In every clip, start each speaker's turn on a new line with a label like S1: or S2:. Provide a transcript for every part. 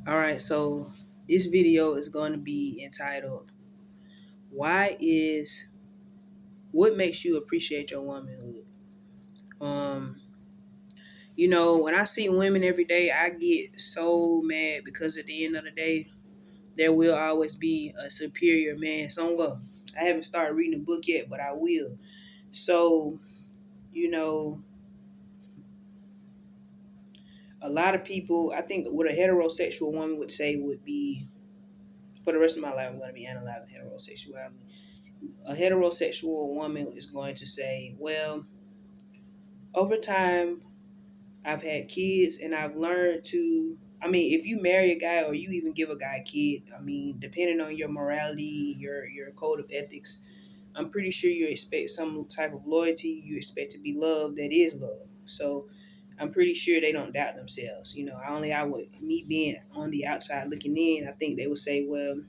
S1: Alright, so this video is going to be entitled, Why is What Makes You Appreciate Your Womanhood? Um, when I see women every day, I get so mad because at the end of the day, there will always be a superior man somewhere. I haven't started reading the book yet, but I will. So, you know, a lot of people, I think what a heterosexual woman would say would be, for the rest of my life, I'm going to be analyzing heterosexuality. A heterosexual woman is going to say, well, over time, I've had kids and I've learned to, if you marry a guy or you even give a guy a kid, depending on your morality, your code of ethics, I'm pretty sure you expect some type of loyalty. You expect to be loved that is love. So I'm pretty sure they don't doubt themselves. I would, me being on the outside looking in, I think they would say, well,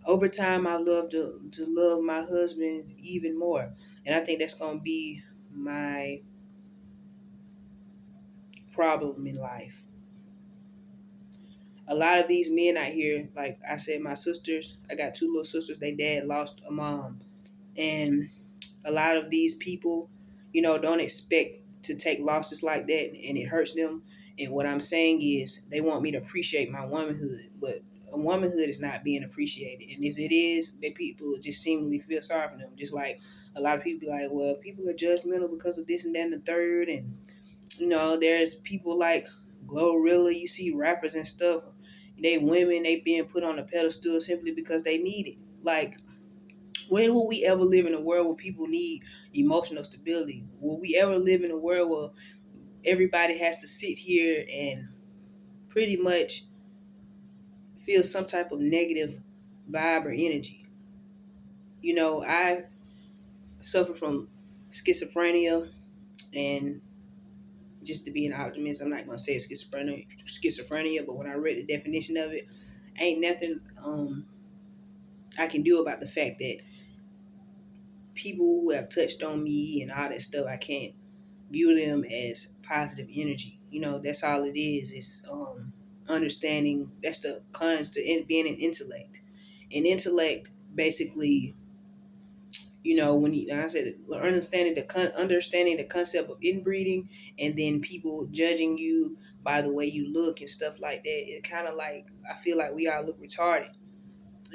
S1: over time, I love to love my husband even more, and I think that's gonna be my problem in life. A lot of these men out here, like I said, my sisters, I got two little sisters. They dad lost a mom, and a lot of these people, don't expect to take losses like that, and it hurts them. And what I'm saying is, they want me to appreciate my womanhood, but a womanhood is not being appreciated. And if it is, they people just seemingly feel sorry for them. Just like a lot of people be like, well, people are judgmental because of this and that and the third. And there's people like Glorilla. You see rappers and stuff. They women, they being put on a pedestal simply because they need it. Like, when will we ever live in a world where people need emotional stability? Will we ever live in a world where everybody has to sit here and pretty much feel some type of negative vibe or energy? I suffer from schizophrenia, and just to be an optimist, I'm not gonna say schizophrenia, but when I read the definition of it, ain't nothing I can do about the fact that people who have touched on me and all that stuff, I can't view them as positive energy. That's all it is. It's understanding. That's the cons to being an intellect. An intellect, basically, when I said understanding the concept of inbreeding, and then people judging you by the way you look and stuff like that. It kind of like, I feel like we all look retarded,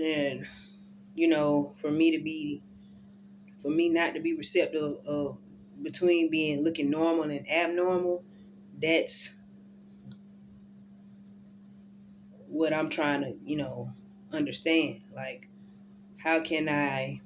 S1: and for me not to be receptive of between being looking normal and abnormal, that's what I'm trying to, understand. Like, how can I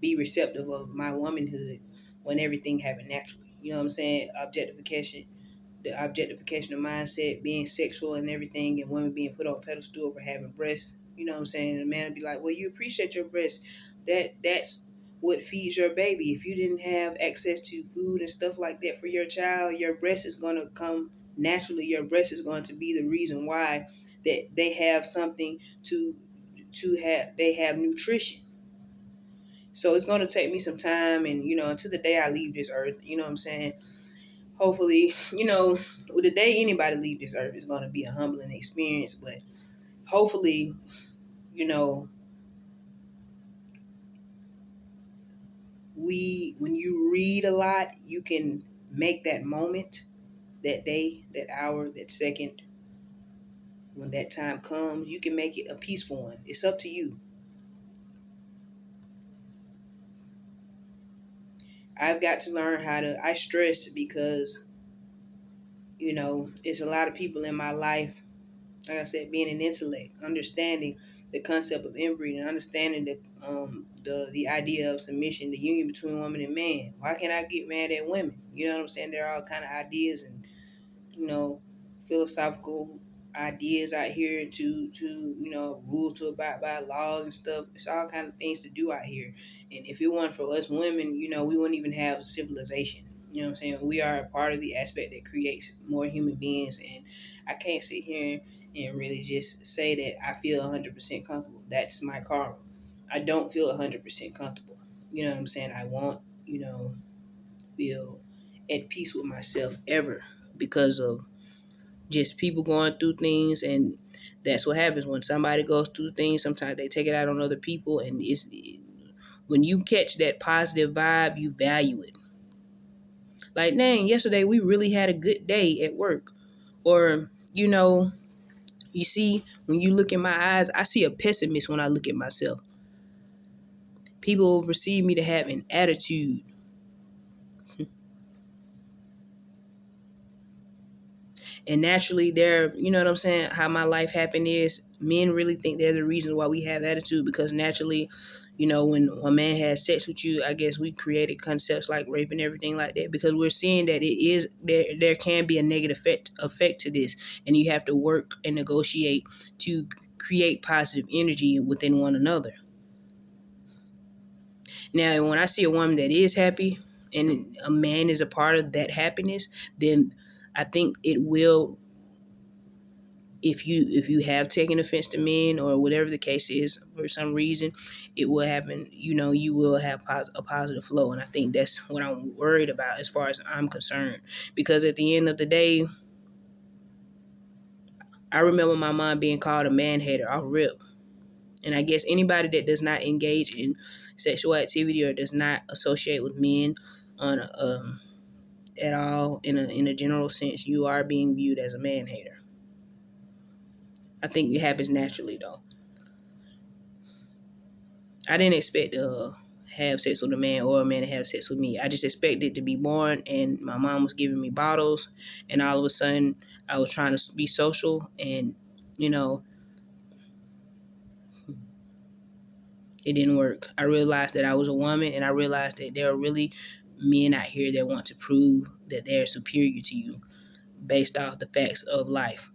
S1: be receptive of my womanhood when everything happened naturally? You know what I'm saying? The objectification of mindset, being sexual and everything, and women being put on a pedestal for having breasts. You know what I'm saying? And the man would be like, well, you appreciate your breasts. That's what feeds your baby. If you didn't have access to food and stuff like that for your child, your breast is gonna come naturally. Your breast is going to be the reason why that they have something they have nutrition. So it's going to take me some time, and until the day I leave this earth, you know what I'm saying? Hopefully, with the day anybody leave this earth is going to be a humbling experience, but hopefully, you know, when you read a lot, you can make that moment, that day, that hour, that second, when that time comes, you can make it a peaceful one. It's up to you. I've got to learn I stress because, it's a lot of people in my life, like I said, being an intellect, understanding the concept of inbreeding, understanding the idea of submission, the union between woman and man. Why can't I get mad at women? You know what I'm saying? There are all kind of ideas and you know philosophical ideas out here to rules to abide by, laws and stuff. It's all kind of things to do out here. And if it weren't for us women, we wouldn't even have civilization. You know what I'm saying? We are a part of the aspect that creates more human beings, and I can't sit here and really just say that I feel 100% comfortable. That's my karma. I don't feel 100% comfortable. You know what I'm saying? I won't, feel at peace with myself ever because of Just people going through things, and that's what happens when somebody goes through things. Sometimes they take it out on other people, and when you catch that positive vibe, you value it. Like, dang, yesterday we really had a good day at work. Or, you see, when you look in my eyes, I see a pessimist when I look at myself. People will perceive me to have an attitude. And naturally, you know what I'm saying, how my life happened is men really think they're the reason why we have attitude, because naturally, when a man has sex with you, I guess we created concepts like rape and everything like that, because we're seeing that it is there can be a negative effect to this, and you have to work and negotiate to create positive energy within one another. Now, when I see a woman that is happy and a man is a part of that happiness, then I think it will, if you have taken offense to men or whatever the case is for some reason, it will happen. You will have a positive flow, and I think that's what I'm worried about as far as I'm concerned. Because at the end of the day, I remember my mom being called a man hater off rip, and I guess anybody that does not engage in sexual activity or does not associate with men on at all in a general sense, you are being viewed as a man hater. I think it happens naturally though. I didn't expect to have sex with a man or a man to have sex with me. I just expected to be born, and my mom was giving me bottles, and all of a sudden I was trying to be social, and you know it didn't work. I realized that I was a woman, and I realized that there are really men out here that want to prove that they're superior to you based off the facts of life.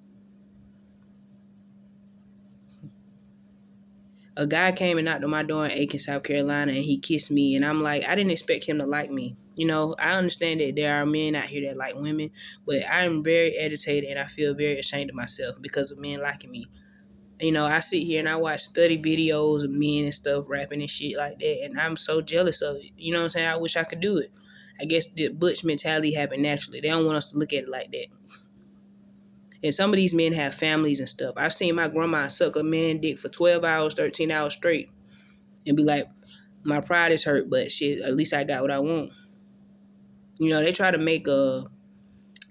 S1: A guy came and knocked on my door in Aiken, South Carolina, and he kissed me. And I'm like, I didn't expect him to like me. I understand that there are men out here that like women, but I'm very agitated and I feel very ashamed of myself because of men liking me. I sit here and I watch study videos of men and stuff rapping and shit like that, and I'm so jealous of it. You know what I'm saying? I wish I could do it. I guess the butch mentality happened naturally. They don't want us to look at it like that. And some of these men have families and stuff. I've seen my grandma suck a man dick for 12 hours, 13 hours straight and be like, my pride is hurt, but shit, at least I got what I want. They try to make a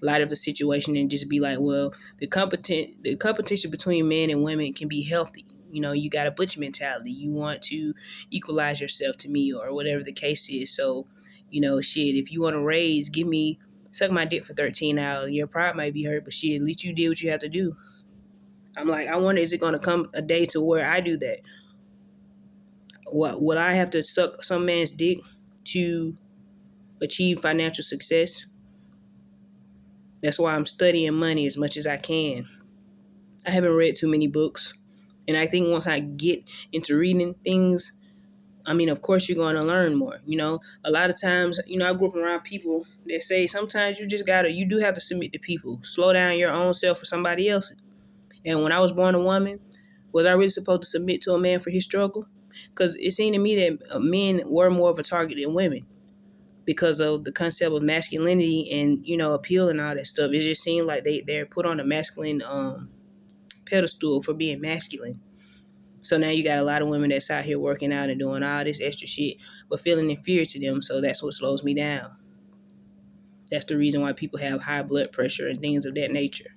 S1: light of the situation and just be like, well, the competition between men and women can be healthy. You got a butch mentality. You want to equalize yourself to me or whatever the case is. So, shit, if you want to raise, suck my dick for 13 hours. Your pride might be hurt, but shit, at least you did what you have to do. I'm like, I wonder, is it going to come a day to where I do that? What will I have to suck some man's dick to achieve financial success? That's why I'm studying money as much as I can. I haven't read too many books, and I think once I get into reading things, of course you're going to learn more. A lot of times, I grew up around people that say sometimes you do have to submit to people. Slow down your own self for somebody else. And when I was born a woman, was I really supposed to submit to a man for his struggle? Because it seemed to me that men were more of a target than women because of the concept of masculinity and, appeal and all that stuff. It just seemed like they're put on a masculine pedestal for being masculine. So now you got a lot of women that's out here working out and doing all this extra shit, but feeling inferior to them. So that's what slows me down. That's the reason why people have high blood pressure and things of that nature.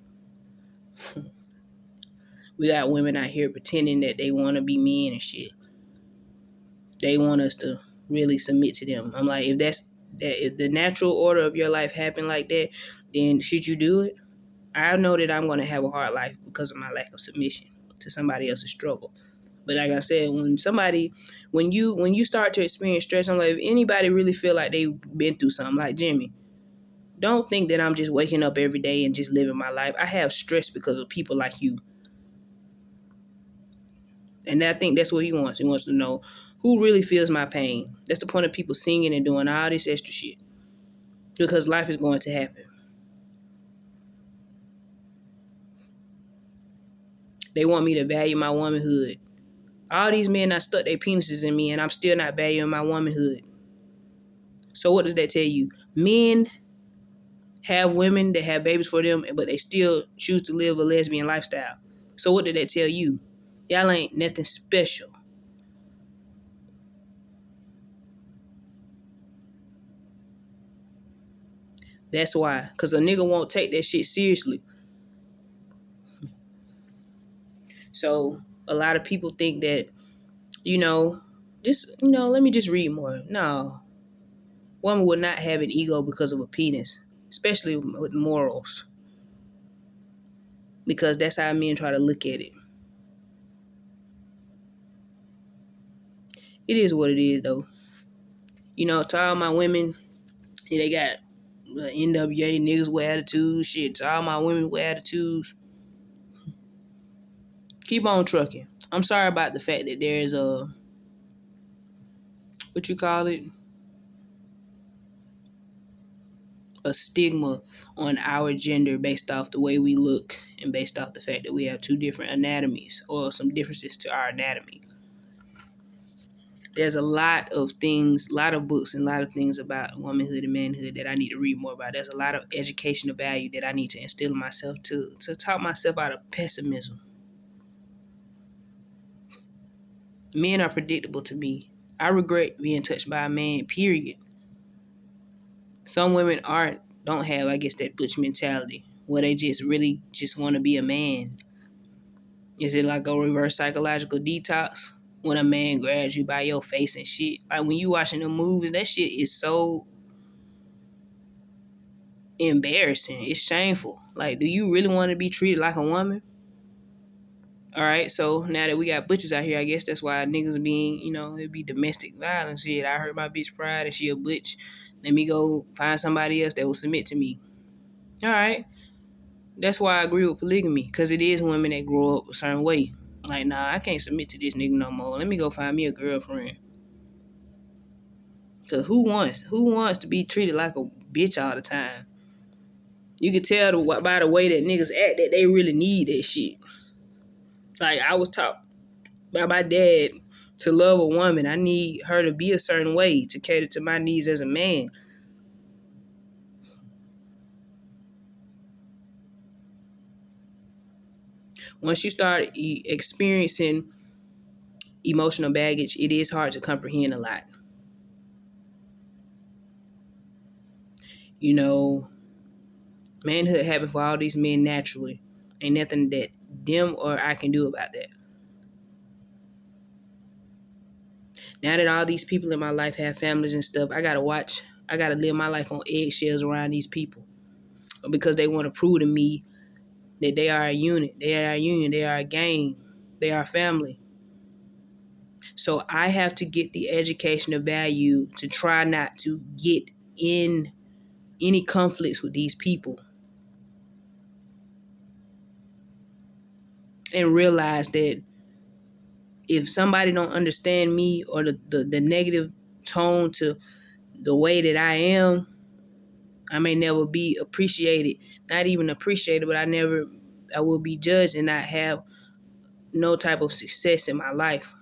S1: We got women out here pretending that they want to be men and shit. They want us to really submit to them. I'm like, if the natural order of your life happened like that, then should you do it? I know that I'm going to have a hard life because of my lack of submission to somebody else's struggle. But like I said, when you start to experience stress, I'm like, if anybody really feel like they've been through something, like Jimmy, don't think that I'm just waking up every day and just living my life. I have stress because of people like you. And I think that's what he wants. He wants to know who really feels my pain. That's the point of people singing and doing all this extra shit. Because life is going to happen. They want me to value my womanhood. All these men that stuck their penises in me and I'm still not valuing my womanhood. So what does that tell you? Men have women that have babies for them, but they still choose to live a lesbian lifestyle. So what did that tell you? Y'all ain't nothing special. That's why. Because a nigga won't take that shit seriously. So a lot of people think that, let me just read more. No. Woman would not have an ego because of a penis, especially with morals. Because that's how men try to look at it. It is what it is, though. To all my women, they got NWA niggas with attitudes. Shit, to all my women with attitudes, keep on trucking. I'm sorry about the fact that there's a stigma on our gender based off the way we look and based off the fact that we have two different anatomies or some differences to our anatomy. There's a lot of things, a lot of books and a lot of things about womanhood and manhood that I need to read more about. There's a lot of educational value that I need to instill in myself to talk myself out of pessimism. Men are predictable to me. I regret being touched by a man, period. Some women don't have, I guess, that butch mentality where they just really just want to be a man. Is it like a reverse psychological detox? When a man grabs you by your face and shit. Like when you watching the movies, that shit is so embarrassing. It's shameful. Like, do you really want to be treated like a woman? Alright, so now that we got butches out here, I guess that's why niggas being, it'd be domestic violence. Shit, I hurt my bitch pride and she a butch. Let me go find somebody else that will submit to me. Alright. That's why I agree with polygamy. Because it is women that grow up a certain way. Like, nah, I can't submit to this nigga no more. Let me go find me a girlfriend. Because who wants to be treated like a bitch all the time? You can tell by the way that niggas act that they really need that shit. Like, I was taught by my dad to love a woman. I need her to be a certain way to cater to my needs as a man. Once you start experiencing emotional baggage, it is hard to comprehend a lot. Manhood happens for all these men naturally. Ain't nothing that them or I can do about that. Now that all these people in my life have families and stuff, I gotta live my life on eggshells around these people. Because they want to prove to me that they are a unit. They are a union. They are a gang. They are family. So I have to get the educational value to try not to get in any conflicts with these people. And realize that if somebody don't understand me or the negative tone to the way that I am, I may never be appreciated. Not even appreciated, but I will be judged and not have no type of success in my life.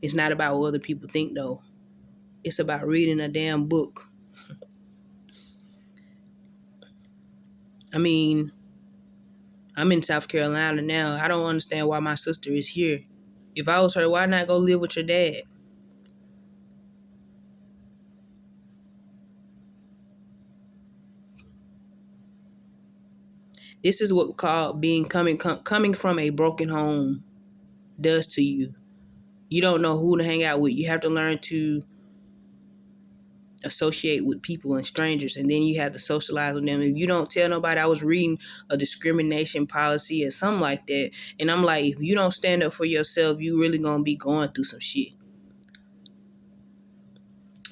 S1: It's not about what other people think, though. It's about reading a damn book. I mean, I'm in South Carolina now. I don't understand why my sister is here. If I was her, why not go live with your dad? This is what called coming from a broken home does to you. You don't know who to hang out with. You have to learn to associate with people and strangers, and then you have to socialize with them. If you don't tell nobody, I was reading a discrimination policy or something like that, and I'm like, if you don't stand up for yourself, you really gonna be going through some shit.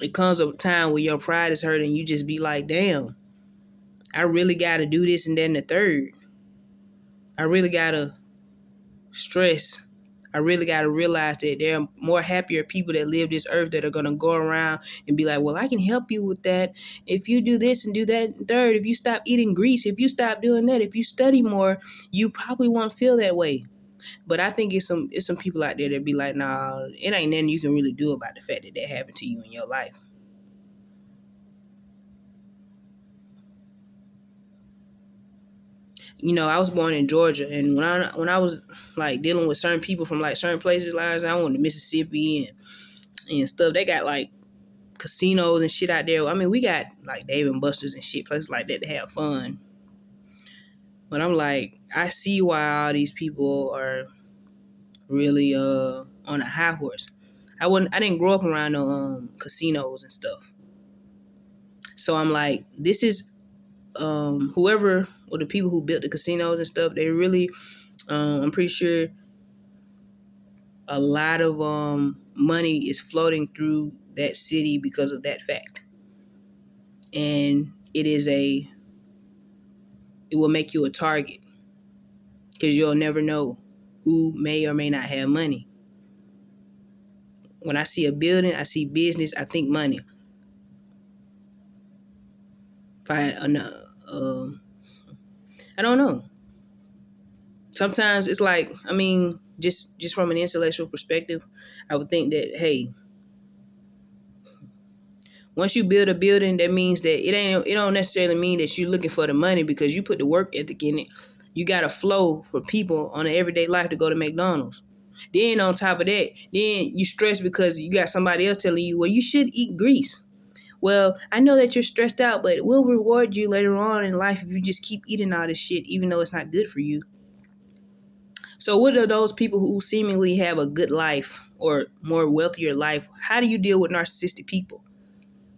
S1: It comes a time where your pride is hurt and you just be like, damn, I really gotta do this and then the third. I really gotta stress. I really got to realize that there are more happier people that live this earth that are going to go around and be like, well, I can help you with that. If you do this and do that, third, if you stop eating grease, if you stop doing that, if you study more, you probably won't feel that way. But I think it's some people out there that be like, nah, it ain't nothing you can really do about the fact that that happened to you in your life. I was born in Georgia, and when I was like dealing with certain people from like certain places, like I went to Mississippi and stuff. They got like casinos and shit out there. I mean, we got like Dave and Buster's and shit, places like that to have fun. But I'm like, I see why all these people are really on a high horse. I didn't grow up around no casinos and stuff. So I'm like, this is whoever or the people who built the casinos and stuff, they really I'm pretty sure a lot of money is floating through that city because of that fact. And it will make you a target because you'll never know who may or may not have money. When I see a building, I see business, I think money. I don't know. Sometimes it's like, I mean, just from an intellectual perspective, I would think that, hey, once you build a building, that means that it don't necessarily mean that you're looking for the money, because you put the work ethic in it. You got to flow for people on an everyday life to go to McDonald's. Then on top of that, then you stress because you got somebody else telling you, well, you should eat grease. Well, I know that you're stressed out, but we'll reward you later on in life if you just keep eating all this shit, even though it's not good for you. So what are those people who seemingly have a good life or more wealthier life? How do you deal with narcissistic people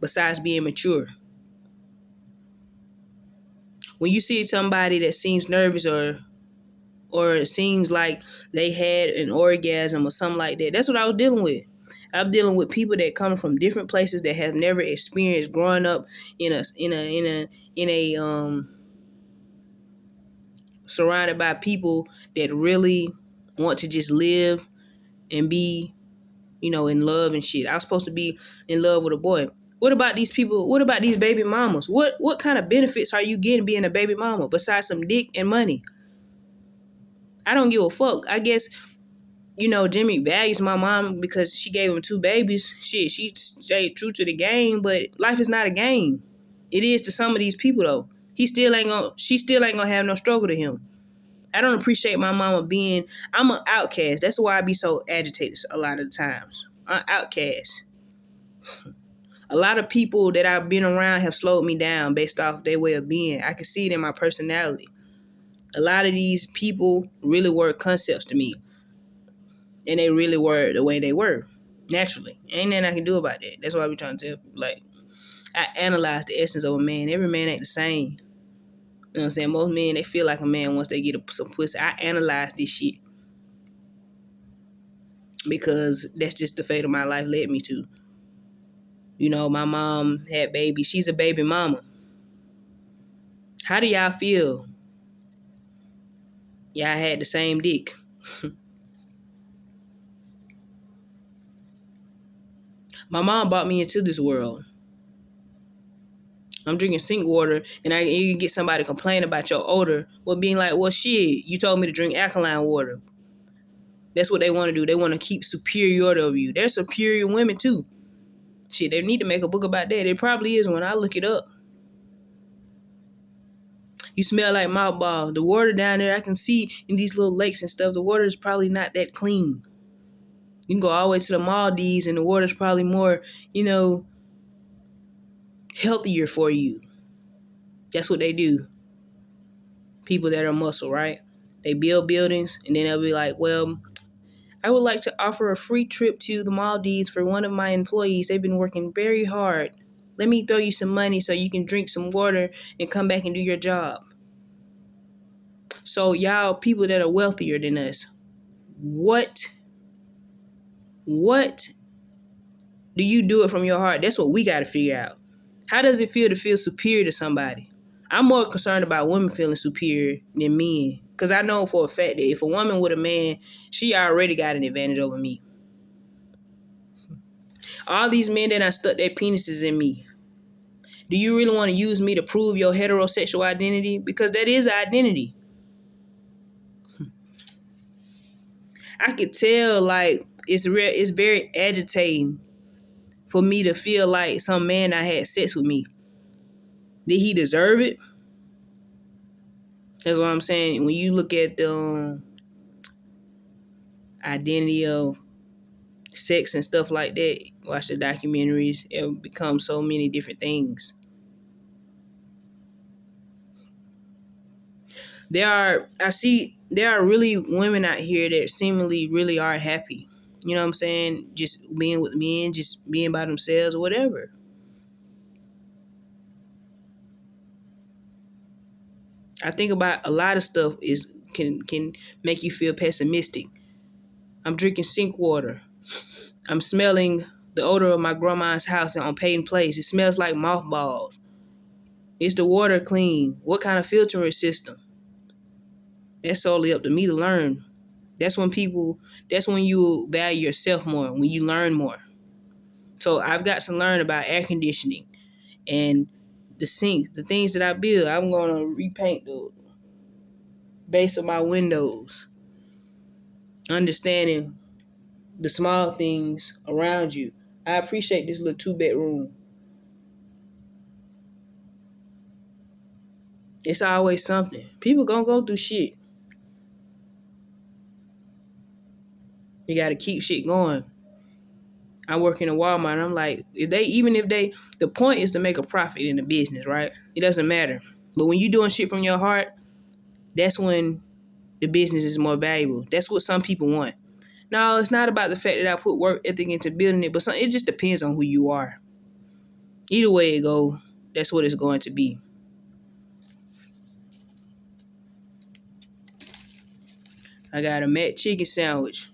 S1: besides being mature? When you see somebody that seems nervous or it seems like they had an orgasm or something like that, that's what I was dealing with. I'm dealing with people that come from different places that have never experienced growing up in a surrounded by people that really want to just live and be, in love and shit. I was supposed to be in love with a boy. What about these people? What about these baby mamas? What kind of benefits are you getting being a baby mama besides some dick and money? I don't give a fuck. I guess, Jimmy values my mom because she gave him 2 babies. Shit, she stayed true to the game, but life is not a game. It is to some of these people though. She still ain't gonna have no struggle to him. I don't appreciate my mama being, I'm an outcast. That's why I be so agitated a lot of the times. I'm outcast. A lot of people that I've been around have slowed me down based off their way of being. I can see it in my personality. A lot of these people really were concepts to me. And they really were the way they were. Naturally. Ain't nothing I can do about that. That's why I be trying to tell people, like, I analyze the essence of a man. Every man ain't the same. You know what I'm saying? Most men, they feel like a man once they get some pussy. I analyze this shit. Because that's just the fate of my life led me to. My mom had babies. She's a baby mama. How do y'all feel? Y'all had the same dick. My mom brought me into this world. I'm drinking sink water, and you can get somebody to complain about your odor, well, being like, well, shit, you told me to drink alkaline water. That's what they want to do. They want to keep superiority over you. They're superior women, too. Shit, they need to make a book about that. It probably is when I look it up. You smell like mouthball. The water down there, I can see in these little lakes and stuff, the water is probably not that clean. You can go all the way to the Maldives, and the water's probably more, healthier for you. That's what they do. People that are muscle, right? They build buildings, and then they'll be like, well, I would like to offer a free trip to the Maldives for one of my employees. They've been working very hard. Let me throw you some money so you can drink some water and come back and do your job. So y'all people that are wealthier than us, what do you do it from your heart? That's what we got to figure out. How does it feel to feel superior to somebody? I'm more concerned about women feeling superior than men. Because I know for a fact that if a woman with a man, she already got an advantage over me. All these men that I stuck their penises in me. Do you really want to use me to prove your heterosexual identity? Because that is identity. I could tell, like, it's very agitating for me to feel like some man I had sex with me. Did he deserve it? That's what I'm saying. When you look at the identity of sex and stuff like that, watch the documentaries, it becomes so many different things. There are really women out here that seemingly really are happy. You know what I'm saying? Just being with men, just being by themselves or whatever. I think about a lot of stuff is can make you feel pessimistic. I'm drinking sink water. I'm smelling the odor of my grandma's house on Peyton Place. It smells like mothballs. Is the water clean? What kind of filtering system? That's solely up to me to learn. That's when you value yourself more, when you learn more. So I've got to learn about air conditioning and the sinks, the things that I build. I'm going to repaint the base of my windows. Understanding the small things around you. I appreciate this little 2-bedroom. It's always something. People gonna go through shit. You gotta keep shit going. I work in a Walmart and I'm like, the point is to make a profit in the business, right? It doesn't matter. But when you're doing shit from your heart, that's when the business is more valuable. That's what some people want. No, it's not about the fact that I put work ethic into building it, but it just depends on who you are. Either way it go, that's what it's going to be. I got a mac chicken sandwich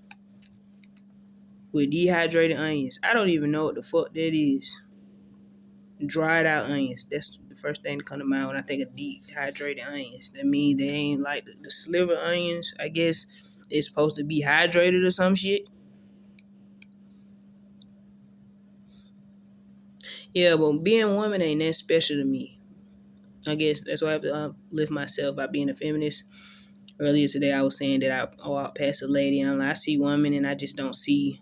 S1: with dehydrated onions. I don't even know what the fuck that is. Dried out onions. That's the first thing to come to mind when I think of dehydrated onions. That means they ain't like the sliver onions. I guess it's supposed to be hydrated or some shit. Yeah, but being a woman ain't that special to me. I guess that's why I have to uplift myself by being a feminist. Earlier today, I was saying that I walked past a lady and I see women and I just don't see.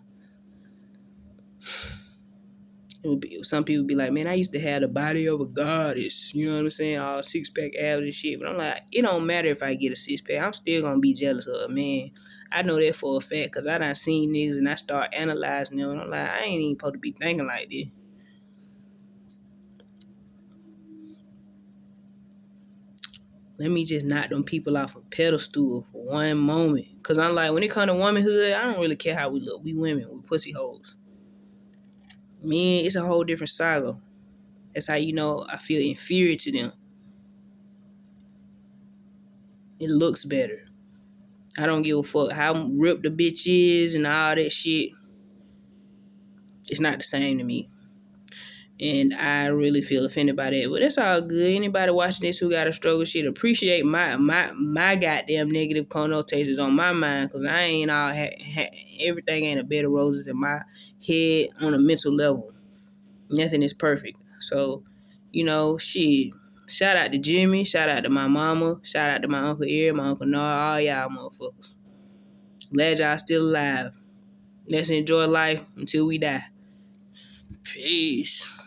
S1: Some people be like, man, I used to have the body of a goddess. You know what I'm saying? All 6-pack abs and shit. But I'm like, it don't matter if I get a 6-pack. I'm still going to be jealous of her, man. I know that for a fact because I done seen niggas and I start analyzing them. And I'm like, I ain't even supposed to be thinking like this. Let me just knock them people off a pedestal for one moment. Because I'm like, when it comes to womanhood, I don't really care how we look. We women, we pussy hoes. Men, it's a whole different saga. That's how you know I feel inferior to them. It looks better. I don't give a fuck how ripped the bitch is and all that shit. It's not the same to me. And I really feel offended by that. But that's all good. Anybody watching this who got a struggle shit, appreciate my goddamn negative connotations on my mind. Because I ain't all everything ain't a bed of roses in my head on a mental level. Nothing is perfect. So, shit. Shout out to Jimmy. Shout out to my mama. Shout out to my Uncle Eric, my Uncle Noah, all y'all motherfuckers. Glad y'all still alive. Let's enjoy life until we die. Peace.